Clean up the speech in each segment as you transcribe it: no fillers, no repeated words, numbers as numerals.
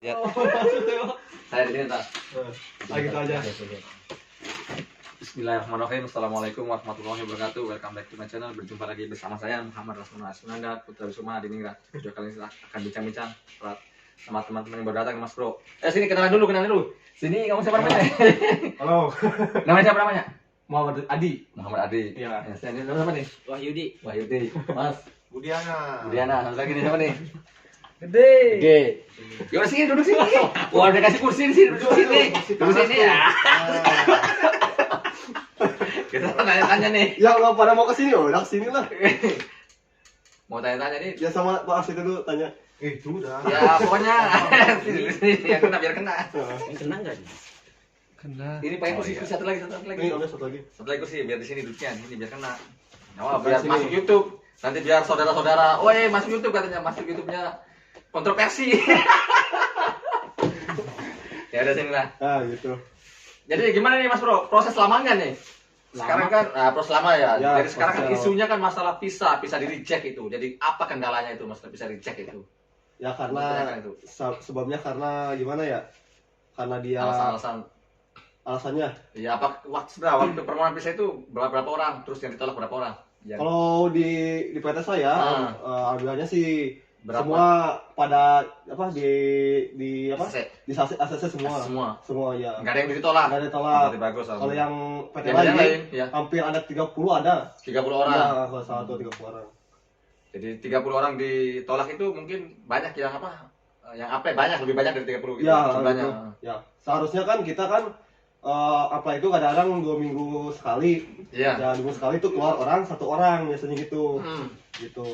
Ya. Maksudnya Saya di sini tak. gitu aja. Bismillahirrahmanirrahim. Assalamualaikum warahmatullahi wabarakatuh. Welcome back to my channel. Berjumpa lagi bersama saya Muhammad Rasmana Asnanda Putra Bisuma di Ningrat. Video kali ini akan bincang-bincang sama teman-teman yang baru datang, Mas Bro. Sini kenalan dulu. Sini kamu siapa namanya? Halo. Namanya siapa namanya? Muhammad Adi. Muhammad Adi. Iya. Ini siapa nih? Wahyudi. Mas Budiana. Satu lagi nih siapa nih? Gede. G. Yaudah sini, duduk sini. Wah, udah kasih kursi di sini, duduk sini. Duduk sini ya. Kita tanya-tanya nih. Ya nggak pada mau kesini, udah kesini lah. Mau tanya-tanya nih. Ya sama Pak Asli dulu tanya. Itu udah. Ya, pokoknya sini yang kena biar kena. Yang kena nggak nih? Kena. Ini pakai kursi, iya. satu lagi. Ini ada satu lagi. Satu lagi kursi biar di sini duduknya, ini biar kena. Nah, Biar biar sini. masuk YouTube. Nanti biar saudara-saudara, "Woi, masuk YouTube," katanya, masuk YouTube-nya kontroversi. Ya udah sini lah. Ah gitu. Jadi gimana nih Mas Bro? Proses lamanya nih? Sekarang kan proses lama ya. Ya, Jadi sekarang kan proses lama. isunya kan masalah visa di reject itu. Jadi apa kendalanya itu masalah visa reject itu? Ya karena Tanyakan itu. sebabnya karena gimana ya? Karena dia Alasan-alasan alasannya. ya apa waktu permohonan visa itu berapa orang? Terus yang ditolak berapa orang? Yang Kalau di PT saya, alhamdulillahnya sih berapa? semua pada apa di apa? ACC. Di ACC semua. Semua. ya. Enggak ada yang ditolak. Nggak ada tolak. Berarti bagus. Kalau yang PT yang lain, lain ya hampir ada 30 ada. 30 orang. Ya, kalau salah satu 30 orang. Jadi 30 orang ditolak itu mungkin banyak yang apa? Yang apa banyak, lebih banyak dari 30 gitu Ya, jumlahnya. gitu. Ya. Seharusnya kan kita kan apa itu kadang-kadang 2 minggu sekali. Iya. Ya, 2 minggu sekali itu keluar satu orang biasanya gitu. Hmm. Gitu.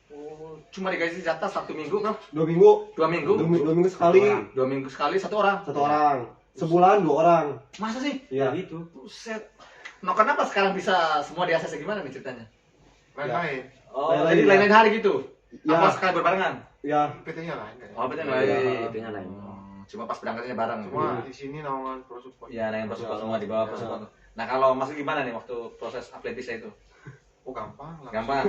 Oh, cuma dikasih jatah 1 minggu, Bro. 2 minggu, 2 minggu. 2 minggu sekali, 2 minggu sekali satu orang. satu orang. Sebulan 2 orang. Masa sih? Iya. Gitu. Buset. Nah, kenapa sekarang bisa semua di ACC gimana nih ceritanya? Lain-lain. Oh, Lain-lain jadi ya. lain-lain hari gitu. Ya. Apa sekali berbarengan? Ya, PT-nya lain kan. Oh, betul Iya, lain. Itunya lain. Cuma pas berangkatnya bareng. Cuma di sini naungan pro support. Iya, yang Ya. bersuka semua di bawah Ya. bersuka. Nah, kalau masuk gimana nih waktu proses apply visa itu? Oh gampang lah. Gampang.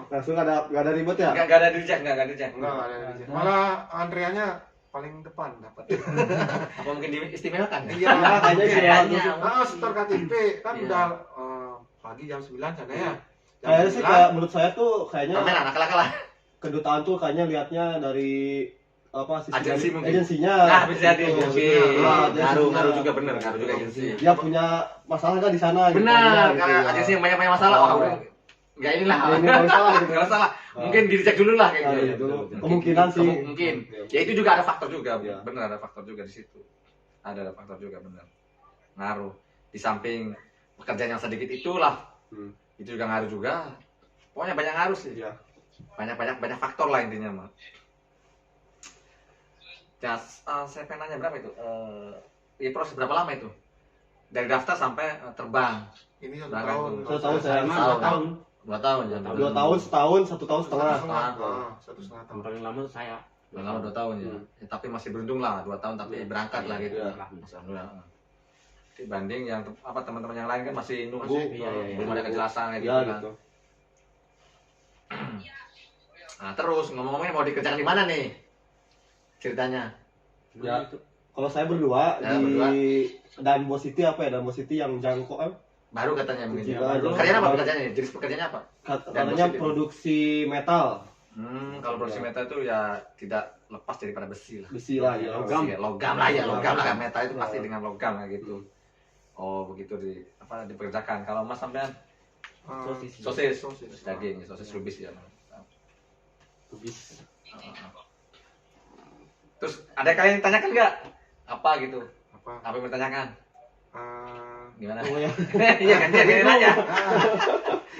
langsung nggak ada ribet ya? Enggak ada reject, enggak ada reject. Enggak ada di sini. Malah antriannya paling depan dapat. Apa mungkin diistimewakan? Iya, Ya, kayaknya sih. Kayaknya. setor KTP kan Iya. udah pagi jam 9 sana ya. Jam Kayaknya sih 9, kayak menurut saya tuh kayaknya Permen nakal-nakal. kedutaan tuh kayaknya lihatnya dari apa sih? Agensi mungkin. Agensinya. Nah, bisa jadi Gitu. mungkin. Nah, Ngaruh agensinya. juga bener, ngaruh juga agensi. Dia punya masalah kan di sana. gitu. Benar, Gitu, karena ya. agensi yang banyak masalah, Oh. wah udah enggak inilah. Ya, ini nggak salah gitu. Nggak salah. Oh. Mungkin dicek dulu lah kayak Ah, gitu. iya, dulu. Mungkin. Kemungkinan sih. Mungkin. Oke. Ya itu juga ada faktor juga, Iya. benar ada faktor juga di situ. Ada faktor juga benar. Ngaruh. Di samping pekerjaan yang sedikit itulah, itu juga ngaruh juga. Pokoknya banyak ngaruh sih. Iya. Banyak faktor lah intinya mah. Ya, saya pengen nanya berapa itu? Ya proses berapa lama itu? Dari daftar sampai terbang. ini 1 Berangkat tahun. tuh. 1 tahun saya. Emang Tahun. 2 tahun. 2 tahun ya. 2 tahun, setahun, 1 tahun setengah. Satu setengah tahun. Yang paling lama saya. Udah lama 2 tahun ya. Ya, tapi masih beruntung lah 2 tahun tapi berangkat lah gitu. Iya. Alhamdulillah. Dibanding yang teman-teman yang lain kan masih nunggu, Masih, iya, iya. belum ada kejelasan kayak Ya gitu kan. gitu. Nah terus ngomong-ngomongnya mau dikerjakan di mana nih ceritanya? Ya. Kalau saya berdua Ya, di berdua. Danbo City apa ya? Danbo City yang jangkau kan? Baru katanya mungkin. Iya, Ya. baru. Pekerjaannya apa pekerjaannya? Jenis pekerjaannya apa? Katanya City. produksi metal, Kalau produksi Ya. metal itu ya tidak lepas daripada besi lah. besi lah ya. Logam ya, logam lah ya, logam lah. Metal itu Ya. pasti dengan logam lah gitu. Oh begitu dipekerjakan. Kalau Mas sampean Sosis. sosis daging, sosis lubis ya. Bis. Terus ada kalian yang tanyakan nggak? Apa gitu? Apa? Apa yang bertanyakan? Gimana? Oh ya. Iya kan dia nanya.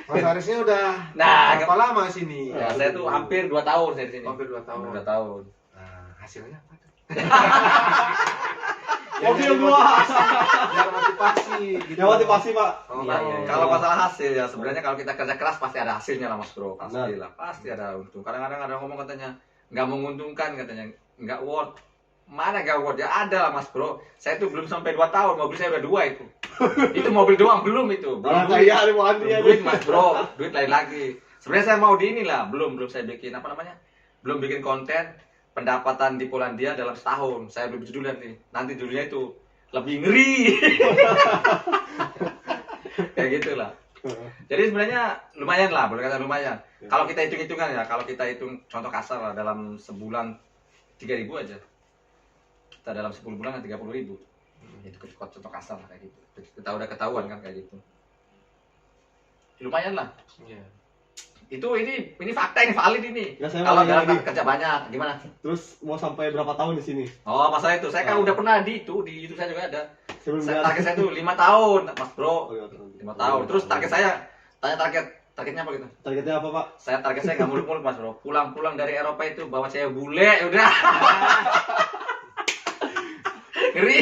Mas Arisnya udah Nah, berapa lama sini? Ya, saya tuh hampir 2 tahun saya di sini. Hampir 2 tahun. Hampir 2 tahun. Nah, hasilnya apa tuh? Mobil jadi gua. Biar motivasi gitu. Ya motivasi Pak. Oh, Iya, iya. Kalau masalah hasil ya sebenarnya kalau kita kerja keras pasti ada hasilnya lah Mas Bro, pasti Benar. lah, pasti ada untung. Kadang-kadang ada yang ngomong katanya nggak menguntungkan katanya, nggak worth. Mana nggak worth ya ada lah Mas Bro. Saya tuh belum sampai 2 tahun, mobil saya udah 2 itu. Itu mobil doang belum itu. Belum Orang duit. kaya ada mau Andi Belum ya. duit Mas Bro, duit lain lagi. Sebenarnya saya mau di inilah, belum saya bikin apa namanya? Belum bikin konten, pendapatan di Polandia dalam setahun. Saya beli baju dulu nanti dulunya itu lebih ngeri. Kayak gitulah. Jadi sebenarnya lumayan lah, boleh kata lumayan. Kalau kita hitung-hitungan ya, kalau kita hitung contoh kasar lah, dalam sebulan 3.000 aja. Kita dalam 10 bulan kan 30.000. Itu contoh kasar lah kayak gitu. Kita udah ketahuan kan kayak gitu. Lumayan lah. Iya. Ini fakta, ini valid ini. Ya, saya Kalau mau nanya dalam lagi. kerja banyak, gimana? Terus mau sampai berapa tahun di sini? Oh, masalah itu. Saya kan udah pernah di YouTube saya juga ada. Sebelum Target saya tuh 5 tahun, Mas Bro. Oh, iya, 5 tahun. Terus target saya, tanya targetnya apa gitu? Targetnya apa, Pak? Target saya nggak muluk-muluk, Mas Bro. Pulang-pulang dari Eropa itu bawa cewek bule, udah. Ngeri.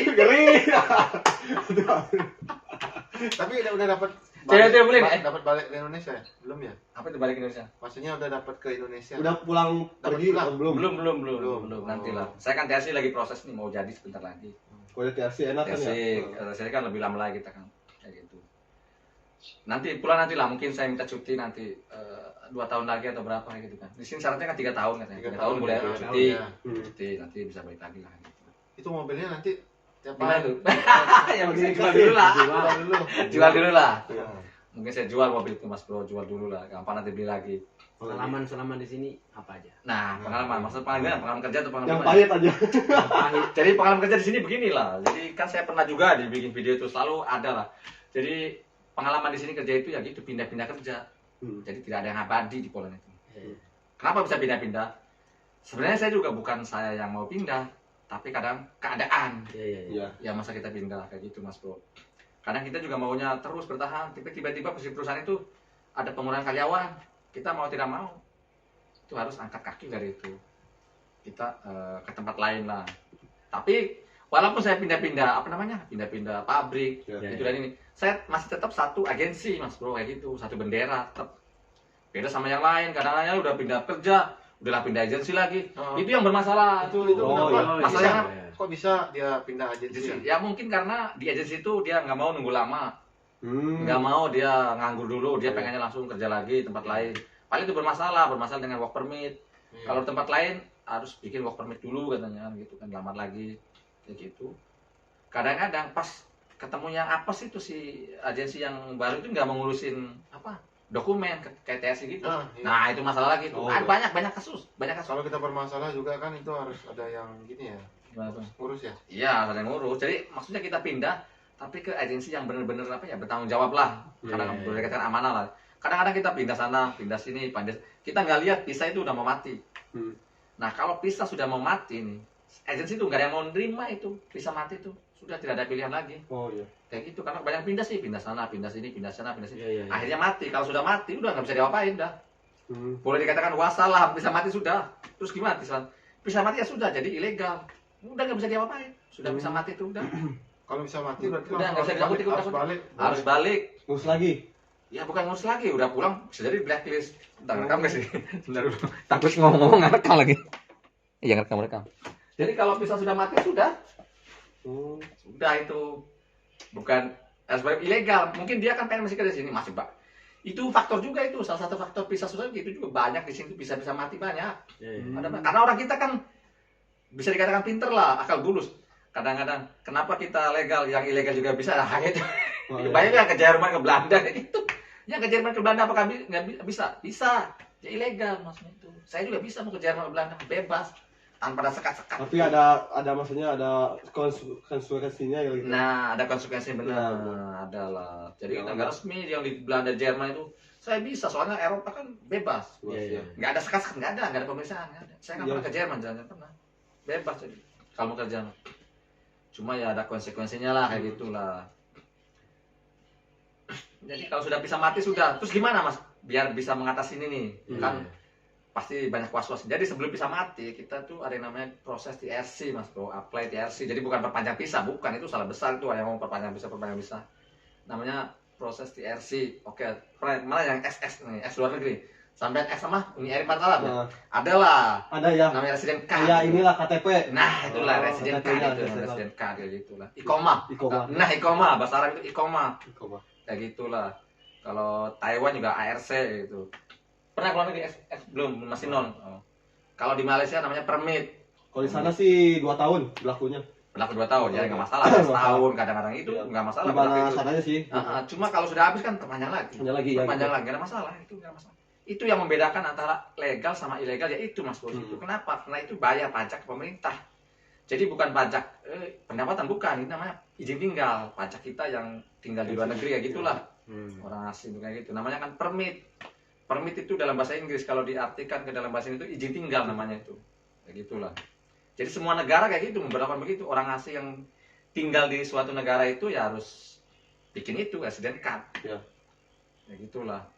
Tapi udah dapat Cewek boleh nggak? dapat balik ke Indonesia ya? Belum ya? Apa itu balik ke Indonesia? Maksudnya udah dapat ke Indonesia. Udah pulang Dapat pergi pulang? atau belum? Belum. Belum. Nantilah. Saya kan TRC lagi proses nih, mau jadi sebentar lagi. Kalau TRC enak kan TRC, ya? TRC kan lebih lama lagi kita kan. Kayak gitu. Nanti pulang nanti lah, mungkin saya minta cuti nanti 2 tahun lagi atau berapa gitu kan. Di sini syaratnya kan 3 tahun katanya. 3 tahun boleh ya. cuti. Ya. Cuti nanti bisa balik lagi lah gitu. Itu mobilnya nanti tiap Gimana hari. tuh? Ya mungkin jual dulu lah. Jual dulu. Jual dulu lah. Iya. Mungkin saya jual mobil itu Mas Bro, jual dulu lah. Gampang nanti beli lagi. Pengalaman selama di sini apa aja? Nah, pengalaman. Maksud pengalaman kerja atau pengalaman Yang apa? pahit aja. Pahit. Jadi pengalaman kerja di sini beginilah. Jadi kan saya pernah juga dibikin video itu selalu ada lah. Jadi pengalaman di sini kerja itu ya gitu, pindah-pindah kerja. Jadi tidak ada yang abadi di Poland itu. Kenapa bisa pindah-pindah? Sebenarnya saya juga bukan saya yang mau pindah, tapi kadang keadaan Iya. ya masa kita pindah kayak gitu Mas Bro. Kadang kita juga maunya terus bertahan, tapi tiba-tiba perusahaan itu ada pengurangan karyawan. Kita mau tidak mau itu harus angkat kaki dari itu. Kita ke tempat lain lah. Tapi walaupun saya pindah-pindah pindah-pindah pabrik Ya, itu dan ini, saya masih tetap satu agensi Mas Bro kayak gitu, satu bendera tetap. Beda sama yang lain, kadang-kadang udah pindah kerja, udahlah pindah agensi lagi. Oh. Itu yang bermasalah. Itu Oh, kenapa? iya. Masalahnya Kok bisa dia pindah agensi? ya mungkin karena di agensi itu dia nggak mau nunggu lama, Hmm. nggak mau dia nganggur dulu, dia pengennya langsung kerja lagi di tempat lain. Paling itu bermasalah dengan work permit. Iya. Kalau tempat lain harus bikin work permit dulu katanya gitu kan, lamar lagi kayak gitu. Kadang-kadang pas ketemu yang apa sih itu si agensi yang baru itu nggak mengurusin apa dokumen kayak TSI gitu. Iya. Nah itu masalah lagi tuh. Oh, Banyak kasus. Kalau kita bermasalah juga kan itu harus ada yang gini ya, Gimana tuh? ngurus ya. Iya, ada yang ngurus. Jadi maksudnya kita pindah, tapi ke agensi yang benar-benar apa ya, bertanggung jawab lah. Karena Iya. boleh dikatakan amanah lah. Kadang-kadang kita pindah sana, pindah sini, kita nggak lihat visa itu udah mau mati. Hmm. Nah kalau visa sudah mau mati nih, agensi itu nggak ada yang mau nerima itu visa mati itu, sudah tidak ada pilihan lagi. Oh iya. Kayak gitu, karena banyak pindah sih, pindah sana, pindah sini, pindah sana, pindah sini. Iya. Akhirnya mati. Kalau sudah mati, udah nggak bisa diapain dah. Hmm. Boleh dikatakan wassalam, bisa mati sudah. Terus gimana? Bisa mati ya sudah, jadi ilegal. Udah nggak bisa diapain. Sudah bisa mati itu udah. Kalau bisa mati berarti Udah, nggak bisa balik, ditakut, harus takut. balik. Harus balik. Ngurus lagi. Ya bukan ngurus lagi, udah pulang bisa jadi blacklist. Bentar, rekam nggak sih? Bentar dulu. Takut ngomong-ngomong nggak rekam lagi. Iya rekam. Jadi kalau visa sudah mati sudah, Hmm. sudah itu bukan sebab ilegal. Mungkin dia kan pengen masih kerja di sini masih Pak. Itu faktor juga itu, salah satu faktor visa susah itu juga banyak di sini bisa mati banyak. Karena orang kita kan bisa dikatakan pinter lah, akal bulus. Kadang-kadang kenapa kita legal, yang ilegal juga bisa lah gitu. Oh, iya. Banyak yang ke Jerman, ke Belanda kayak gitu. Yang ke Jerman, ke Belanda apakah nggak bisa? Bisa. Ya ilegal maksudnya itu. Saya juga bisa mau ke Jerman, ke Belanda bebas tanpa ada sekat-sekat. Tapi ada maksudnya ada konsekuensinya ya gitu. Nah, ada konsekuensi benar. Nah, Adalah. Jadi Ya, negara resmi yang di Belanda, Jerman itu saya bisa soalnya Eropa kan bebas. Iya. Nggak ada sekat-sekat, nggak ada pemeriksaan, nggak ada. Saya nggak Iya. pernah ke Jerman, jangan pernah. Bebas jadi. Kalau mau kerja. Cuma ya ada konsekuensinya lah kayak gitulah. Jadi kalau sudah bisa mati sudah. Terus gimana Mas? Biar bisa mengatasi ini nih. Kan pasti banyak was-was. Jadi sebelum bisa mati, kita tuh ada yang namanya proses TRC Mas Bro, apply TRC. Jadi bukan perpanjang visa, bukan itu salah besar tuh yang mau perpanjang visa. Namanya proses TRC. Oke, mana yang SS nih, S luar negeri. Sampai X sama Uni Emirat Arab ya? Nah, Adalah ada ya. namanya residen K. Ya inilah KTP. Nah, itulah Oh, residen K KTP-nya, itu, residen. residen K kayak gitulah. Ikoma. Ikoma. Nah, Ikoma, bahasa Arab itu Ikoma. Ikoma. Kayak gitulah. Kalau Taiwan juga ARC gitu. Pernah keluar negeri belum, masih non. Oh. Kalau di Malaysia namanya permit. Kalau di sana sih 2 tahun berlakunya. Berlaku 2 tahun ya, nggak masalah. Setahun kadang-kadang itu Iya. nggak masalah. Gimana berlaku itu. sananya sih? Cuma kalau sudah habis kan perpanjang lagi. Panjang lagi ya. Perpanjang Gitu. lagi, nggak ada masalah. Itu nggak masalah. Itu yang membedakan antara legal sama ilegal ya itu Mas Bos. Itu kenapa? Karena itu bayar pajak ke pemerintah. Jadi bukan pajak pendapatan, bukan. Ini namanya izin tinggal. Pajak kita yang tinggal di luar negeri ya gitulah. Orang asing kayak gitu. Namanya kan permit. Permit itu dalam bahasa Inggris, kalau diartikan ke dalam bahasa Inggris itu izin tinggal namanya itu. Kayak gitulah. Jadi semua negara kayak gitu memberlakukan begitu. Orang asing yang tinggal di suatu negara itu ya harus bikin itu resident card. Ya. Ya gitulah.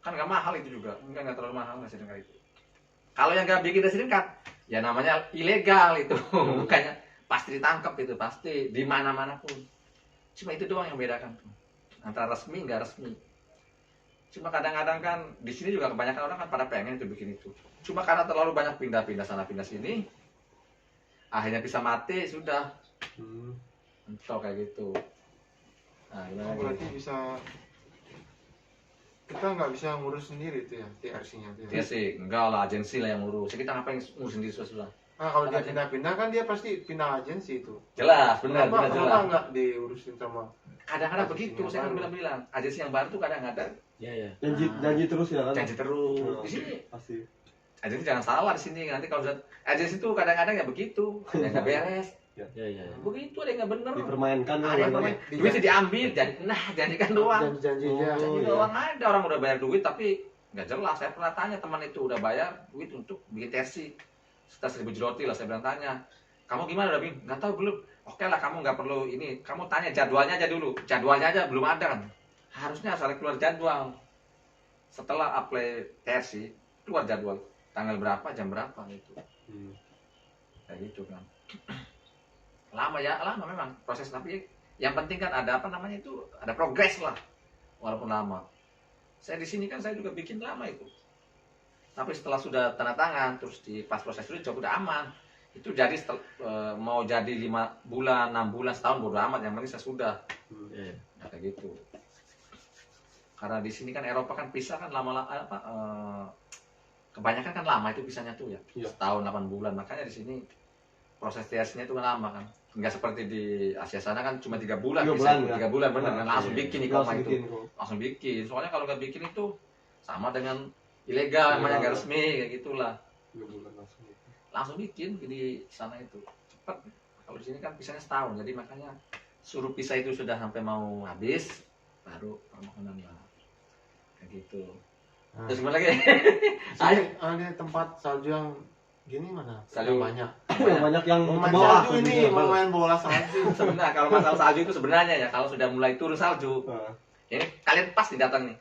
Kan nggak mahal itu juga, nggak terlalu mahal resident card itu. Kalau yang nggak bikin resident card, ya namanya ilegal itu. Bukannya pasti ditangkap itu, pasti di mana-mana pun. Cuma itu doang yang bedakan tuh. Antara resmi nggak resmi. Cuma kadang-kadang kan di sini juga kebanyakan orang kan pada pengen itu bikin itu. Cuma karena terlalu banyak pindah-pindah sana pindah sini, akhirnya bisa mati sudah. Mentok kayak gitu. Nah, gimana lagi? Berarti bisa kita nggak bisa ngurus sendiri itu ya TRC-nya. Ya sih, enggak lah, agensi lah yang ngurus. Kita ngapain ngurus sendiri susah. Nah kalau dia pindah-pindah kan dia pasti pindah agensi itu. Jelas, benar, Kenapa jelas. nggak diurusin sama? Kadang-kadang Agensi begitu, yang saya kan baru. bilang, agensi yang baru tuh kadang-kadang Iya. Janji terus ya kan? janji terus. Di sini Pasti. agensi jangan salah di sini. Nanti kalau sudah agensi tuh kadang-kadang ya begitu, ada yang nggak beres. Iya. Begitu ada yang nggak bener. Dipermainkan Ada yang bermain. Duitnya diambil, janjikan doang. Janji-janjinya. Janji iya. doang ada orang udah bayar duit tapi nggak jelas. Saya pernah tanya teman itu udah bayar duit untuk bikin tersi sekitar 1.000 zloty lah. Saya bilang tanya, kamu gimana udah bikin? Nggak tahu belum. Oke lah kamu nggak perlu ini. Kamu tanya jadwalnya aja dulu. Jadwalnya aja belum ada kan. Harusnya asal keluar jadwal. Setelah apply tersi keluar jadwal tanggal berapa jam berapa gitu. Kayak gitu kan. Lama ya, lama memang proses, tapi yang penting kan ada apa namanya itu, ada progres lah walaupun lama. Saya di sini kan saya juga bikin lama itu, tapi setelah sudah tanda tangan terus di pas proses itu udah aman. Itu jadi mau jadi 5 bulan 6 bulan setahun bodo amat, yang penting saya sudah. Iya. Nah, kayak gitu. Karena di sini kan Eropa kan pisah kan lama kebanyakan kan lama itu pisahnya tuh ya. Iya. Setahun 8 bulan. Makanya di sini proses TS-nya itu kan lama kan. Enggak seperti di Asia sana kan cuma 3 bulan. 3 bisa bulan, ya. 3 bulan bener kan Nah, langsung iya. bikin Langsung ikoma itu. bikin kok. Langsung bikin. Soalnya kalau nggak bikin itu sama dengan ilegal, namanya nggak resmi kayak gitulah. 3 bulan langsung. Langsung bikin di sana itu cepat. Kalau di sini kan pisahnya setahun. Jadi makanya suruh pisah itu sudah sampai mau habis baru permohonan lah. Kayak gitu. Nah. Terus gimana lagi? Ayo, ada tempat salju yang gini mana? Salju. Yang banyak. Yang banyak yang Mau ke main bawah. salju ini, mau main bola salju. Sebenarnya kalau masalah salju itu sebenarnya ya kalau sudah mulai turun salju, Nah, ini kalian pas nih datang nih,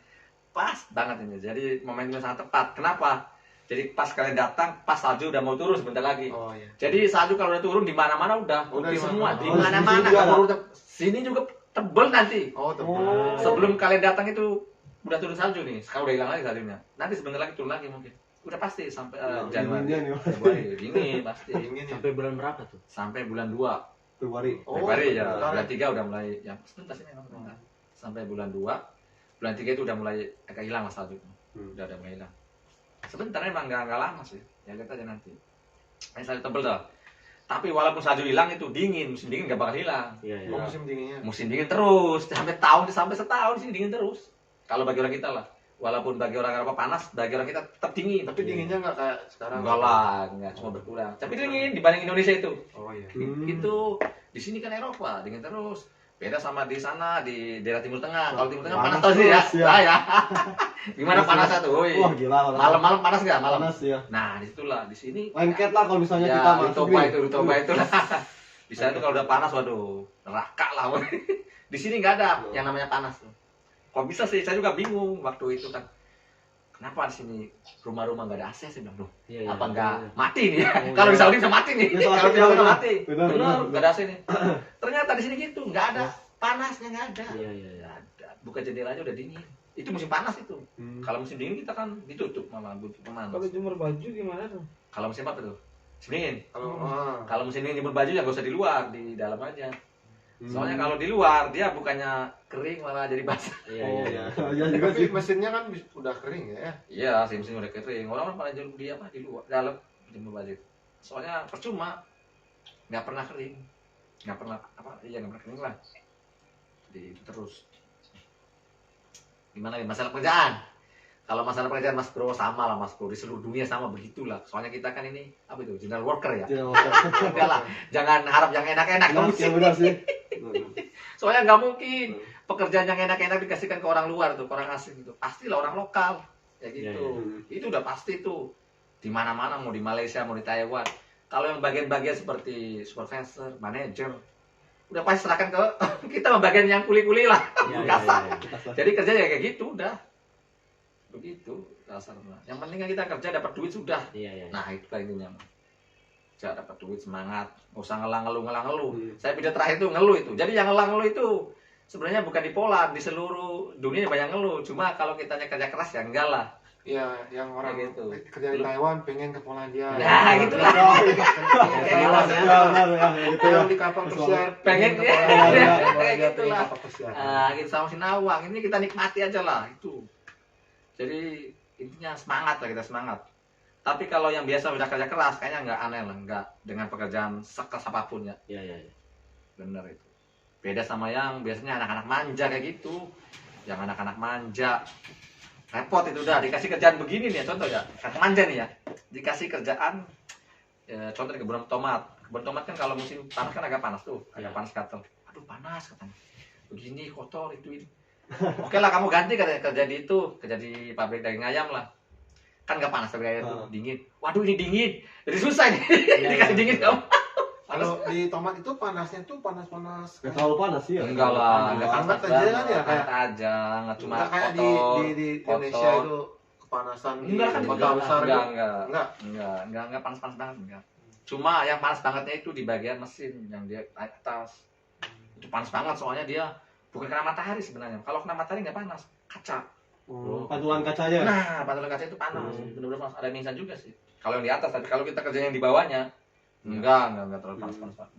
pas banget ini. Jadi momentumnya sangat tepat. Kenapa? Jadi pas kalian datang, pas salju udah mau turun sebentar lagi. Oh iya. Jadi salju kalau udah turun di mana-mana udah Udah putih di semua, mana-mana. di Oh, mana-mana. sini juga Kalau udah sini juga tebel nanti. Oh, Oh. tepat. Sebelum kalian datang itu udah turun salju nih. Sekarang udah hilang lagi saljunya. Nanti sebentar lagi turun lagi mungkin. Udah pasti sampai Januari. dinginnya nih, Februari dingin pasti. Dingin ya. Sampai bulan berapa tuh? Sampai bulan 2. Februari. Oh, Februari ya, sebentar. bulan 3 udah mulai ya sebentar sih memang sebentar. Sampai bulan 2, bulan 3 itu udah mulai agak hilang lah salju. Udah mulai hilang. Sebentar emang nggak lama sih. Ya lihat aja nanti. Ini salju tebel dah. Tapi walaupun salju hilang itu dingin, musim dingin nggak bakal hilang. Iya, Oh, musim dinginnya. Musim dingin terus sampai setahun sih dingin terus. Kalau bagi orang kita lah. Walaupun bagi orang Eropa panas, bagi orang kita tetap dingin. Tapi dinginnya nggak kayak sekarang. Enggak lah, enggak cuma berkurang. Tapi dingin dibanding Indonesia itu. Oh iya. Itu di sini kan Eropa dingin terus. Beda sama di sana di daerah Timur Tengah. Kalau Timur Tengah panas Panas tau sih ya. terus, ya. Lah ya. Gimana panasnya tuh? Woi. Wah gila orang. Malam-malam panas enggak? Malam. Panas ya. Nah, disitulah di sini. Lengket lah kalau misalnya Ya, kita Rutoba itu lah. Di sana tuh kalau udah panas, waduh, neraka lah. woy. Di sini nggak ada yang namanya panas tuh. Kok bisa sih? Saya juga bingung waktu itu kan. Kenapa di sini rumah-rumah nggak ada AC? Saya bilang, loh, Iya, apa nggak iya. mati nih? Oh, Kalau iya. di Saudi bisa mati nih. Iya, Kalau di benar, Saudi mati. benar, Benar, benar. nggak ada AC nih. Ternyata di sini gitu, nggak ada. Panasnya nggak ada. Iya. Nggak ada. Buka jendelanya udah dingin. Itu musim panas itu. Kalau musim dingin kita kan ditutup malah butuh pemanas. Kalau jemur baju gimana tuh? Kalau musim apa tuh? Musim dingin. Kalau Kalau musim dingin jemur baju ya nggak usah di luar, di dalam aja. Soalnya kalau di luar dia bukannya kering malah jadi basah. Iya, Oh iya. iya juga tapi sih. mesinnya kan udah kering ya. Iya, sih mesin udah kering. Orang pada jemur di apa di luar, dalam jemur baju. soalnya percuma, nggak pernah kering, nggak pernah kering lah, jadi itu terus. Gimana nih masalah pekerjaan? Kalau masalah pekerjaan Mas Bro sama lah Mas Bro, di seluruh dunia sama begitulah. Soalnya kita kan ini apa itu, general worker ya. Udah lah, jangan harap yang enak-enak kamu sih. Benar sih. Soalnya nggak mungkin pekerjaan yang enak-enak dikasihkan ke orang luar tuh, ke orang asing itu. Pastilah orang lokal, ya gitu. Itu udah pasti tuh. Di mana-mana, mau di Malaysia, mau di Taiwan. Kalau yang bagian-bagian seperti supervisor, manager, udah pasti serahkan ke kita bagian yang kuli-kuli lah, kasar. Jadi kerja ya kayak gitu, udah begitu dasarnya. Yang penting kan kita kerja dapat duit sudah. Nah itu lah intinya. Kerja dapat duit, semangat, nggak usah ngeluh. Saya video terakhir itu ngeluh itu. Jadi yang ngeluh itu sebenarnya bukan di Poland, di seluruh dunia banyak ngeluh. Cuma kalau kita kerja keras ya enggak lah. Iya, yang orang Kayak gitu. kerja di Taiwan pengen ke Polandia. Nah, gitu lah. Yang di kapal pesiar Pengen ke ya. Polandia, Kayak pengen gitu lah. kapal pesiar. Nah, gitu sama Sinawang. Ini kita nikmati aja lah itu. Jadi intinya semangat lah, kita semangat. Tapi kalau yang biasa udah kerja keras kayaknya nggak aneh lah, nggak dengan pekerjaan sekeras apapun ya. Bener itu. Beda sama yang biasanya anak-anak manja kayak gitu. Yang anak-anak manja repot itu udah dikasih kerjaan begini nih ya, contoh ya, anak manja nih ya, dikasih kerjaan ya, contoh di kebun tomat kan kalau musim panas kan agak panas tuh, agak panas gatel, aduh panas katanya, begini kotor itu. Oke lah kamu ganti kerja di itu, kerja di pabrik daging ayam lah, kan nggak panas tapi itu dingin, waduh ini dingin, jadi susah nih dikasih dingin kamu. Kalau di tomat itu panasnya tuh panas-panas. Gak terlalu panas sih ya. Enggak lah, enggak Hangat panas aja kan ya, hangat aja, enggak cuma Nggak kayak kotor. di Indonesia kotor. itu kepanasan di Enggak kan kota besar itu. enggak panas banget enggak. Cuma yang panas bangetnya itu di bagian mesin yang dia atas. Itu panas banget soalnya dia bukan kena matahari sebenarnya. Kalau kena matahari enggak panas, kaca. Pantulan kacanya. Nah, pantulan kaca itu panas. Benar-benar panas. Ada minsan juga sih. Kalau yang di atas, tapi kalau kita kerja yang di bawahnya enggak terlalu panas banget.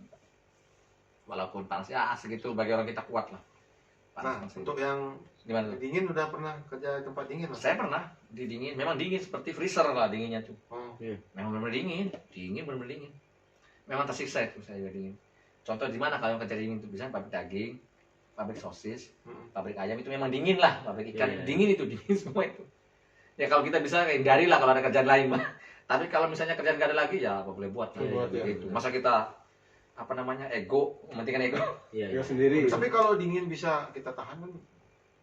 Walaupun panas ya segitu bagi orang kita kuat lah. Nah, untuk yang Gimana tuh? dingin udah pernah kerja di tempat dingin? Saya pernah di dingin, memang dingin seperti freezer lah dinginnya tuh. Oh. Memang benar-benar dingin benar-benar dingin. Memang tersiksa itu saya juga dingin. Contoh di mana kalau yang kerja dingin itu bisa pabrik daging, pabrik sosis, pabrik ayam itu memang dingin lah, pabrik ikan dingin itu dingin semua itu. Ya kalau kita bisa hindari lah kalau ada kerjaan lain mah. Tapi kalau misalnya kerjaan nggak ada lagi ya apa boleh buat gitu. Masa kita apa namanya mementingkan ego. Ego sendiri. Tapi kalau dingin bisa kita tahan kan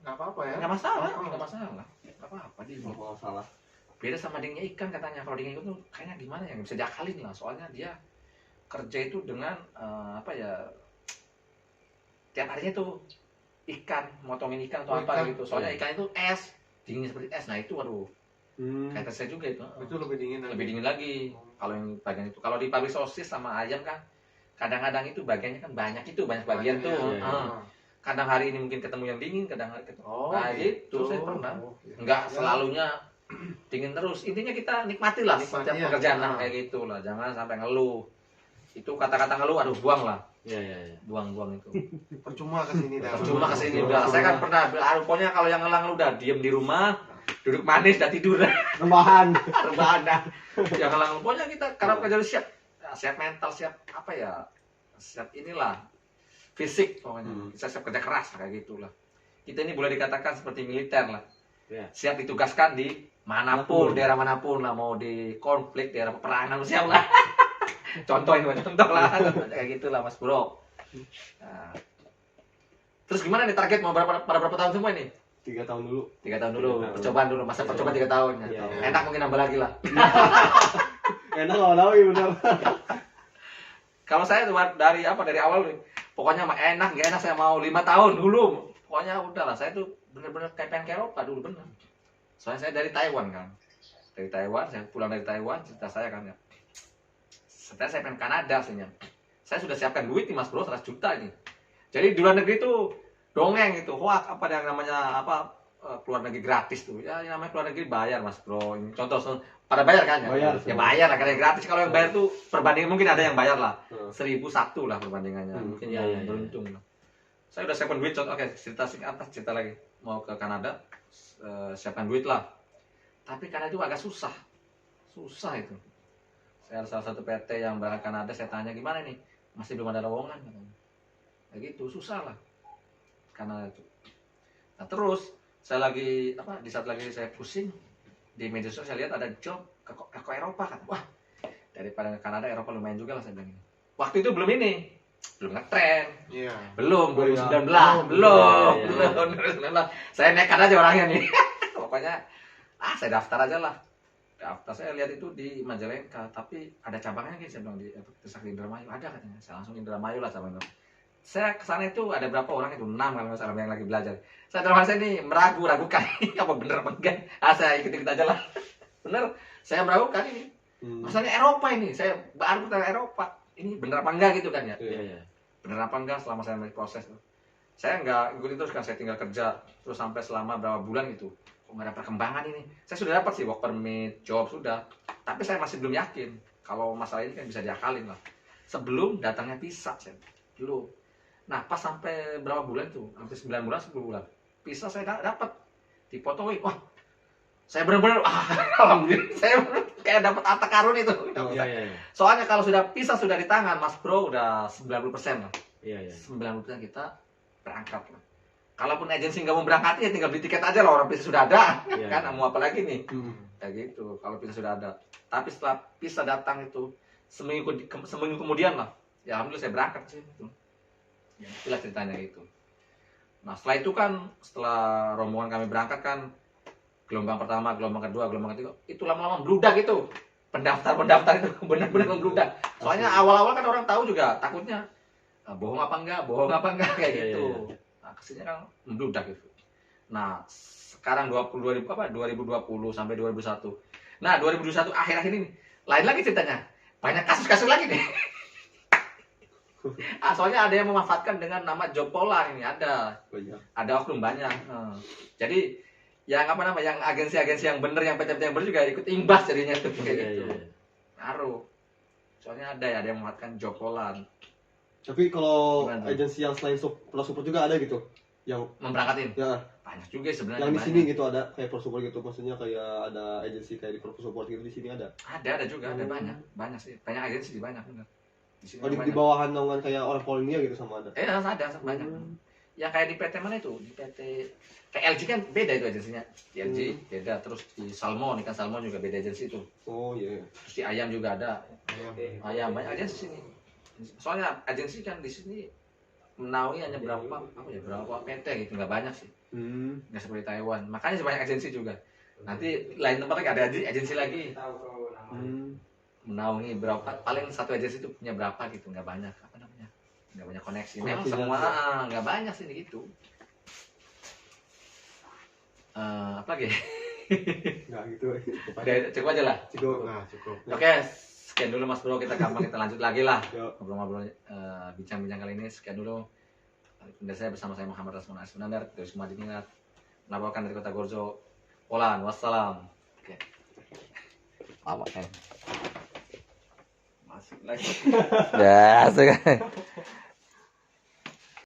nggak apa-apa ya? Nggak masalah, nggak apa-apa dia. Kalau salah. Beda sama dinginnya ikan katanya. Kalau dingin itu kayaknya gimana ya, nggak bisa diakalin lah. Soalnya dia kerja itu dengan apa ya, tiap harinya tuh ikan, motongin ikan atau apa gitu. Soalnya ikan itu es, dingin seperti es. Nah itu waduh, kata saya juga itu. Itu lebih dingin lagi. Lebih dingin lagi. Kalau yang bagian itu, kalau di pabrik sosis sama ayam kan, kadang-kadang itu bagiannya kan banyak bagian tuh. Kadang hari ini mungkin ketemu yang dingin, kadang hari ketemu. Nah gitu, saya pernah. Enggak selalunya dingin terus. Intinya kita nikmati lah setiap pekerjaan kayak gitu lah. Jangan sampai ngeluh. Itu kata-kata ngeluh, aduh buang lah. Buang itu. Percuma kesini dah. Percuma kesini udah. Saya kan pernah, pokoknya kalau yang ngelang udah diem di rumah, duduk manis, udah tidur. Rebahan dah. Yang ngelang, pokoknya kita karena pekerjaan siap mental, siap apa ya, siap inilah fisik pokoknya. Kita siap kerja keras kayak gitulah. Kita ini boleh dikatakan seperti militer lah. Siap ditugaskan di manapun, daerah manapun lah, mau di konflik, daerah peperangan siap lah. contoh lah kayak gitulah Mas Bro. Nah. Terus gimana nih target mau berapa tahun semua ini? 3 tahun dulu. 3 tahun dulu. Percobaan dulu, masa percobaan 3 tahun. Enak mungkin nambah lagi lah. Enak lama-lama bener. Kalau saya tuh dari awal nih, pokoknya enak nggak enak saya mau 5 tahun dulu. Pokoknya udahlah, saya tuh bener-bener kayak pengen ke Eropa dulu bener. Soalnya saya dari Taiwan kan. Saya pulang dari Taiwan, cerita saya kan ya. Setelah saya pengen Kanada sebenarnya. Saya sudah siapkan duit nih Mas Bro, 100 juta ini. Jadi di luar negeri itu dongeng itu, hoak apa yang namanya keluar negeri gratis tuh. Ya yang namanya keluar negeri bayar Mas Bro. Ini contoh pada bayar kan ya? Bayar lah, karena gratis. Kalau yang bayar tuh perbandingan mungkin ada yang bayar lah. 1.001 lah perbandingannya. Mungkin yang beruntung lah. Saya udah siapkan duit, oke cerita lagi. Mau ke Kanada, siapkan duit lah. Tapi Kanada itu agak susah itu. Saya ada salah satu PT yang berangkat Kanada, saya tanya gimana nih, masih belum ada lowongan katanya. Ya gitu, susah lah karena itu. Nah terus saya lagi di saat lagi saya pusing di media sosial, saya lihat ada job ke Eropa kan. Wah, daripada ke Kanada, Eropa lumayan juga lah saya bilang. Waktu itu belum ngetren, Iya. belum 2019, Iya. belum 2019. Saya nekat aja orangnya nih. Pokoknya saya daftar aja lah. Daftar, saya lihat itu di Majalengka, tapi ada cabangnya gitu, saya bilang di Sakti Indramayu ada katanya. Saya langsung Indramayu lah cabangnya. Saya kesana itu ada berapa orang itu, 6 kalau nggak salah yang lagi belajar. Saya dalam hati saya ini meragukan apa bener apa enggak. Saya ikut aja lah. Bener, saya meragukan ini. Masalahnya Eropa ini, saya baru ke Eropa. Ini bener apa enggak gitu kan ya? Iya, iya. Bener apa enggak selama saya proses. Saya nggak ikutin terus kan, saya tinggal kerja terus sampai selama berapa bulan gitu. Kok nggak ada perkembangan ini? Saya sudah dapat sih work permit, job sudah, tapi saya masih belum yakin kalau masalah ini kan bisa diakalin lah. Sebelum datangnya visa saya dulu. Nah pas sampai berapa bulan tuh, hampir 9 bulan, 10 bulan, visa saya dapat, dipotoin. Wah, saya benar-benar alhamdulillah, saya kayak dapat harta karun itu. Iya, iya. Soalnya kalau sudah visa sudah di tangan, Mas Bro, udah 90% lah. Iya, iya. 90% kita berangkat lah. Kalaupun agensi nggak mau berangkat ya tinggal beli tiket aja lah, orang visa sudah ada. Iya, Kan iya. mau apa lagi nih? Kayak gitu, kalau visa sudah ada. Tapi setelah visa datang itu seminggu kemudian lah, ya alhamdulillah saya berangkat sih itu. Ya, itulah ceritanya itu. Nah setelah itu kan, setelah rombongan kami berangkat kan, gelombang pertama, gelombang kedua, gelombang ketiga, itu lama-lama membludak itu. Pendaftar itu benar-benar membludak. Soalnya awal-awal kan orang tahu juga, takutnya bohong apa enggak kayak Iya, gitu. iya. Nah, kesini kan membludak itu. Nah, sekarang 2020 sampai 2021. Nah, 2021 akhir-akhir ini lain lagi ceritanya. Banyak kasus-kasus lagi nih. Soalnya ada yang memanfaatkan dengan nama job pola ini, ada oknum banyak. Jadi yang yang agensi-agensi yang bener, yang PT-PT yang bener juga ikut imbas jadinya tuh kayak Iya, gitu. iya. Ngaruh. Soalnya ada yang memanfaatkan job pola. Tapi kalau Gimana tuh? agensi yang selain Pro Support juga ada gitu, yang Memberangkatin. ya Banyak juga sebenarnya. yang di banyak. sini gitu ada kayak Pro Support gitu, maksudnya kayak ada agensi kayak di Pro Support gitu di sini ada. Ada juga, ada banyak sih. Banyak agensi, banyak bener. Di sini Oh, di banyak. bawahan naungan kayak orang Polonia gitu sama ada. Ada banyak. Yang kayak di PT mana itu? Di PT kayak LG kan beda itu agensinya. Di LG beda, terus di Salmon, ikan Salmon juga beda agensi itu. Oh iya. Terus di Ayam juga ada. Ayam banyak agensi sini. Soalnya agensi kan di sini menaungi hanya berapa PT gitu, nggak banyak sih. Nggak seperti Taiwan. Makanya banyak agensi juga. Nanti lain tempat lagi ada agensi lagi. Menaungi berapa, paling satu agensi itu punya berapa gitu, nggak banyak nggak banyak koneksi. Memang Koneksinya semua nggak banyak sih gitu. Apa lagi? Nggak gitu. Udah, cukup aja lah. Cukup. Nah, cukup. Oke, sekian dulu Mas Bro, kita kapan kita lanjut lagi lah Yuk. ngobrol-ngobrol, bincang-bincang kali ini. Sekian dulu dari saya, bersama saya Muhammad Rasman Asmunandar dari Sumadiningrat, melaporkan dari Kota Gorzo, Polan. Wassalam. Oke. Lama kan. Masuk lagi. Ya,